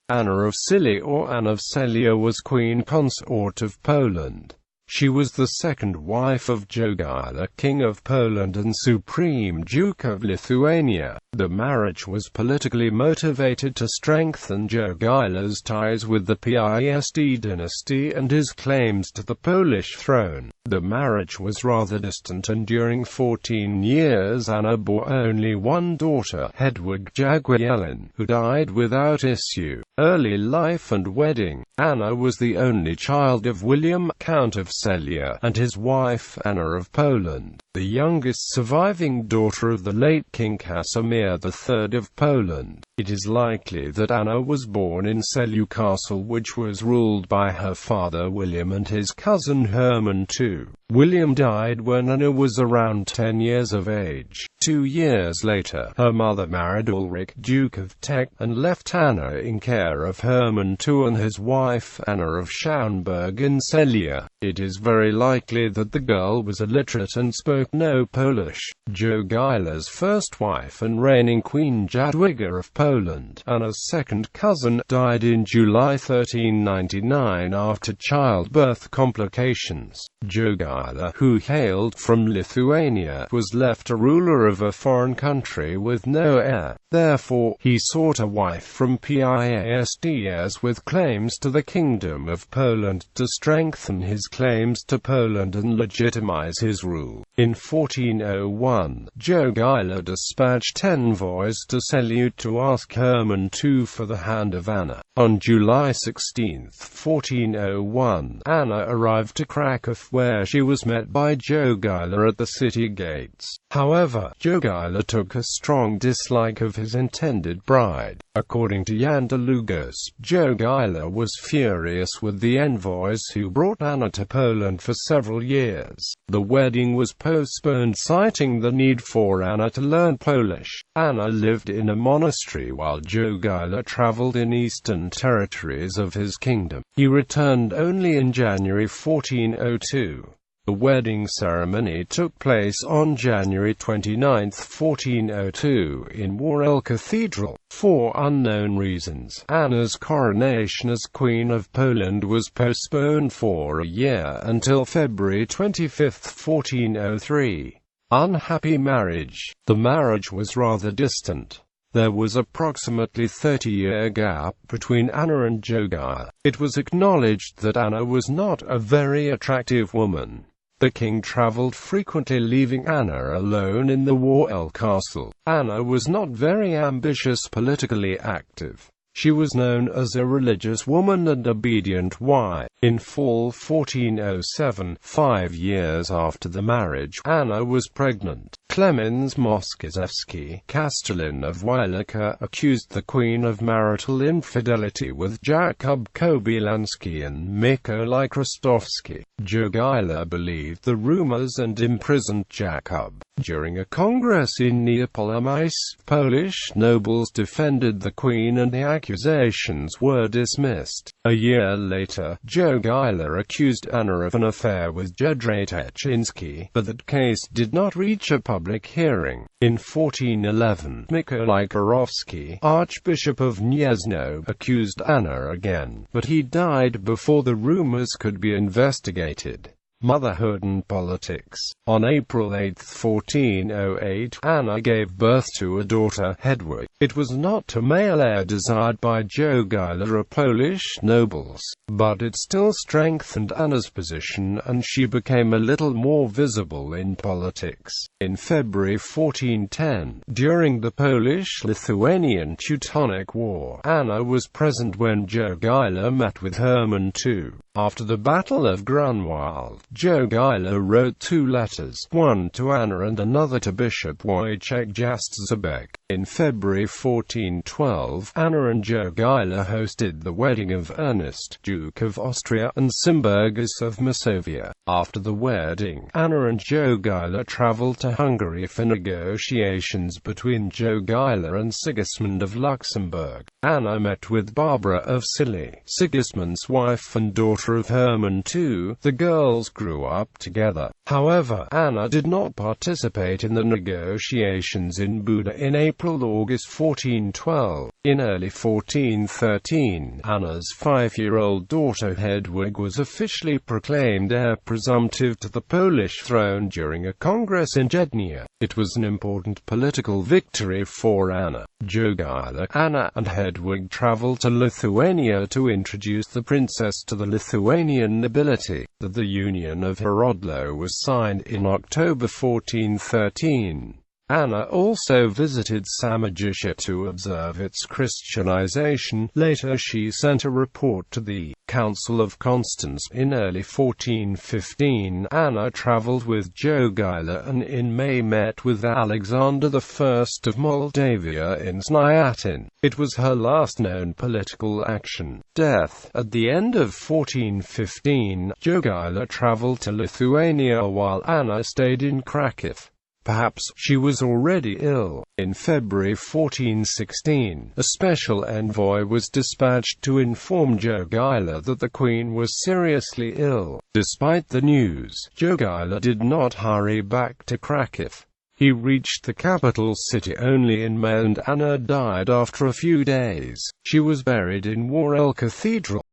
Anna of Cilli or Anne of Celje was queen consort of Poland. She was the second wife of Jogaila, King of Poland and Supreme Duke of Lithuania. The marriage was politically motivated to strengthen Jogaila's ties with the Piast dynasty and his claims to the Polish throne. The marriage was rather distant, and during 14 years Anna bore only one daughter, Hedwig Jagiellon, who died without issue. Early life and wedding. Anna was the only child of William, Count of Celje, and his wife, Anna of Poland, the youngest surviving daughter of the late King Casimir III of Poland. It is likely that Anna was born in Celje Castle, which was ruled by her father William and his cousin Herman II. William died when Anna was around 10 years of age. 2 years later, her mother married Ulrich, Duke of Teck, and left Anna in care of Herman II and his wife, Anna of Schaumburg in Celje. It is very likely that the girl was illiterate and spoke no Polish. Jogaila's first wife and reigning queen Jadwiga of Poland, Anna's second cousin, died in July 1399 after childbirth complications. Jogaila, who hailed from Lithuania, was left a ruler of a foreign country with no heir. Therefore, he sought a wife from Piast with claims to the Kingdom of Poland to strengthen his claims to Poland and legitimize his rule. In 1401, Jogaila dispatched envoys to Celje to ask Herman II for the hand of Anna. On July 16, 1401, Anna arrived to Krakow, where she was met by Jogaila at the city gates. However, Jogaila took a strong dislike of his intended bride. According to Jan de Lugos, Jogaila was furious with the envoys who brought Anna to Poland for several years. The wedding was postponed, citing the need for Anna to learn Polish. Anna lived in a monastery while Jogaila traveled in eastern territories of his kingdom. He returned only in January 1402. The wedding ceremony took place on January 29, 1402, in Warel Cathedral. For unknown reasons, Anna's coronation as Queen of Poland was postponed for a year until February 25, 1403. Unhappy marriage. The marriage was rather distant. There was approximately 30-year gap between Anna and Jogaila. It was acknowledged that Anna was not a very attractive woman. The king traveled frequently, leaving Anna alone in the Warel castle. Anna was not very ambitious, politically active. She was known as a religious woman and obedient wife. In fall 1407, 5 years after the marriage, Anna was pregnant. Klemens Moskiewski, Castellan of Wielica, accused the queen of marital infidelity with Jakub Kobylański and Mikołaj Krastowski. Jogaila believed the rumors and imprisoned Jakub. During a congress in Neapolis, Polish nobles defended the queen and the accusations were dismissed. A year later, Jogaila accused Anna of an affair with Jędrzej Teczyński, but that case did not reach a public hearing. In 1411, Mikołaj Kurowski, Archbishop of Gniezno, accused Anna again, but he died before the rumors could be investigated. Motherhood and politics. On April 8, 1408, Anna gave birth to a daughter, Hedwig. It was not a male heir desired by Jogaila or Polish nobles, but it still strengthened Anna's position and she became a little more visible in politics. In February 1410, during the Polish-Lithuanian Teutonic War, Anna was present when Jogaila met with Herman II. After the Battle of Grunwald, Jogaila wrote 2 letters, one to Anna and another to Bishop Wojciech Jastrzebek. In February 1412, Anna and Jogaila hosted the wedding of Ernest, Duke of Austria, and Symburgis of Masovia. After the wedding, Anna and Jogaila traveled to Hungary for negotiations between Jogaila and Sigismund of Luxembourg. Anna met with Barbara of Cilli, Sigismund's wife and daughter of Herman II. The girls grew up together. However, Anna did not participate in the negotiations in Buda in April-August 1412. In early 1413, Anna's 5-year-old daughter Hedwig was officially proclaimed heir presumptive to the Polish throne during a congress in Gdynia. It was an important political victory for Anna. Jogaila, Anna, and Hedwig traveled to Lithuania to introduce the princess to the Lithuanian nobility. The Union of Horodlo was signed in October 1413. Anna also visited Samojisha to observe its Christianization. Later she sent a report to the Council of Constance. In early 1415, Anna traveled with Jogaila and in May met with Alexander I of Moldavia in Snyatin. It was her last known political action. Death. At the end of 1415, Jogaila traveled to Lithuania while Anna stayed in Kraków. Perhaps she was already ill. In February 1416, a special envoy was dispatched to inform Jogaila that the queen was seriously ill. Despite the news, Jogaila did not hurry back to Kraków. He reached the capital city only in May, and Anna died after a few days. She was buried in Worel Cathedral.